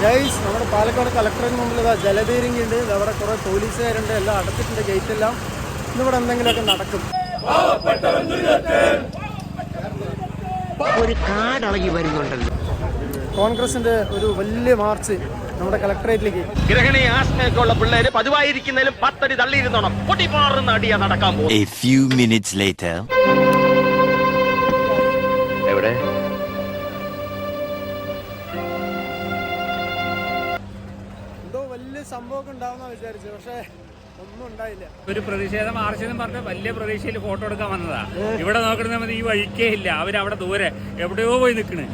Guys, നമ്മുടെ പാലക്കാട് കളക്ടറിന് മുമ്പിൽ ജലബീരിംഗ് ഉണ്ട്, അവിടെ കുറെ പോലീസുകാരുണ്ട്, എല്ലാം അടച്ചിട്ടുണ്ട് ഗേറ്റ് എല്ലാം. ഇന്നിവിടെ എന്തെങ്കിലുമൊക്കെ നടക്കും. ഒരു കാടളകി വരുന്നുണ്ടല്ലോ. കോൺഗ്രസിന്റെ ഒരു വലിയ മാർച്ച് നമ്മുടെ കളക്ടറേറ്റിലേക്ക്. ഗ്രഹണി ആസ്മയൊക്കെയുള്ള പിള്ളേര് പതിവായിരിക്കുന്നതിലും 10 അടി തള്ളിയിരുന്നോണം. പൊട്ടിപ്പാറുന്ന അടിയാ നടക്കാൻ പോകും. A few minutes later. എവിടെ എന്തോ വലിയ സംഭവമൊക്കെ ഉണ്ടാവുന്ന വിചാരിച്ചു, പക്ഷേ ഒന്നും ഉണ്ടായില്ല. ഒരു പ്രതിഷേധ മാർച്ചെന്നും പറഞ്ഞ വലിയ പ്രതീക്ഷയിൽ ഫോട്ടോ എടുക്കാൻ വന്നതാ. ഇവിടെ നോക്കണമെന്ന് ഈ വഴിക്കേ ഇല്ല, അവരവിടെ ദൂരെ എവിടെയോ പോയി നിൽക്കണ്.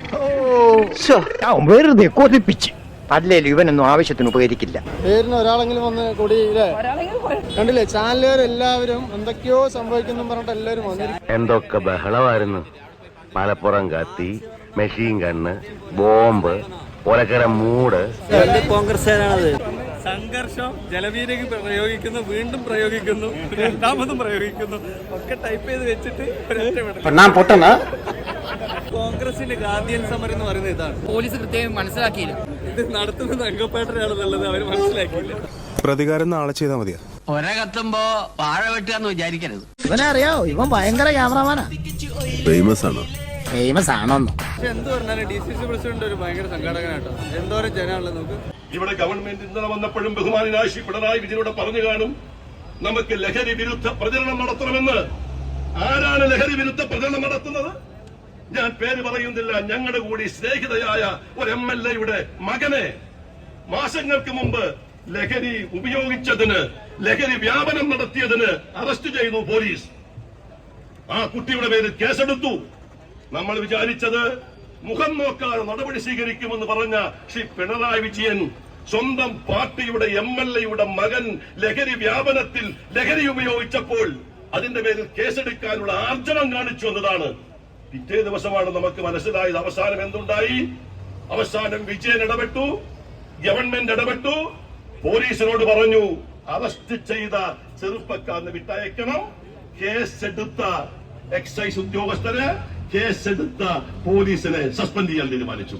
വെറുതെ കൊതിപ്പിച്ച് അല്ലേലും ഇവനൊന്നും ആവശ്യത്തിന് ഉപകരിക്കില്ല. പേരിന് ഒരാളെങ്കിലും വന്ന് കൂടി കണ്ടില്ലേ? ചാനലുകാരെല്ലാവരും എന്തൊക്കെയോ സംഭവിക്കുന്നു പറഞ്ഞിട്ട് എല്ലാവരും വന്നിരിക്കും. എന്തൊക്കെ ബഹളമായിരുന്നു. മലപ്പുറം കത്തി, മെഷീൻ ഗണ്ണ്, ബോംബ്, ഒലക്കര മൂട്. കോൺഗ്രസ്സുകാരാണത്. സംഘർഷം ജലവീരക്ക് പ്രയോഗിക്കുന്നു, വീണ്ടും പ്രയോഗിക്കുന്നു, രണ്ടാമതും പ്രയോഗിക്കുന്നു, ഒക്കെ ടൈപ്പ് ചെയ്ത് വെച്ചിട്ട് കോൺഗ്രസിന്റെ ഗാന്ധിയൻ സമരം എന്ന് പറയുന്നത് ഇതാണ്. പോലീസ് കൃത്യമായി മനസ്സിലാക്കിയില്ല ഇത് നടത്തുന്നത് അംഗപ്പേട്ടനാണെന്നുള്ളത് അവർ മനസ്സിലാക്കിയില്ല. പ്രതികാരം നാളെ ചെയ്താൽ മതിയാ. ഒരേ കത്തുമ്പോ വാഴ വെട്ടുകയെന്ന് വിചാരിക്കരുത്. ഇവനെ അറിയാവോ? ഇവൻ ഭയങ്കര ക്യാമറമാനാ. ഫേമസ് ആണോ? ഫേമസ് ആണോന്നോ? പക്ഷെ എന്ത് പറഞ്ഞാലും DCC പ്രസിഡന്റ് ഒരു ഭയങ്കര സംഘാടകനാട്ടോ. എന്തോരം ജനമുള്ളത് നോക്ക്. ഇവിടെ ഗവൺമെന്റ് ഇന്നലെ വന്നപ്പോഴും ബഹുമാനായ ശ്രീ പിണറായി വിജയനോട് പറഞ്ഞു കാണും, നമുക്ക് ലഹരി വിരുദ്ധ പ്രചരണം നടത്തണമെന്ന്. ആരാണ് ലഹരി വിരുദ്ധ പ്രചരണം നടത്തുന്നത്? ഞാൻ പേര് പറയുന്നില്ല. ഞങ്ങളുടെ കൂടി സ്നേഹിതയായ ഒരു MLA-യുടെ മകനെ മാസങ്ങൾക്ക് മുമ്പ് ലഹരി ഉപയോഗിച്ചതിന്, ലഹരി വ്യാപനം നടത്തിയതിന് അറസ്റ്റ് ചെയ്തു പോലീസ്. ആ കുട്ടിയുടെ പേരിൽ കേസെടുത്തു. നമ്മൾ വിചാരിച്ചത് മുഖം നോക്കാതെ നടപടി സ്വീകരിക്കുമെന്ന് പറഞ്ഞ ശ്രീ പിണറായി വിജയൻ സ്വന്തം പാർട്ടിയുടെ MLA-യുടെ മകൻ ലഹരി വ്യാപനത്തിൽ ലഹരി ഉപയോഗിച്ചപ്പോൾ അതിന്റെ പേരിൽ കേസെടുക്കാനുള്ള ആർജവം കാണിച്ചു എന്നതാണ്. പിറ്റേ ദിവസമാണ് നമുക്ക് മനസ്സിലായത്. അവസാനം എന്തുണ്ടായി? അവസാനം വിജയൻ ഇടപെട്ടു, ഗവൺമെന്റ് ഇടപെട്ടു, പോലീസിനോട് പറഞ്ഞു അറസ്റ്റ് ചെയ്ത ചെറുപ്പക്കാരനെ വിട്ടയക്കണം, കേസെടുത്ത എക്സൈസ് ഉദ്യോഗസ്ഥരെ, കേസെടുത്ത പോലീസിനെ സസ്പെൻഡ് ചെയ്യാൻ തീരുമാനിച്ചു.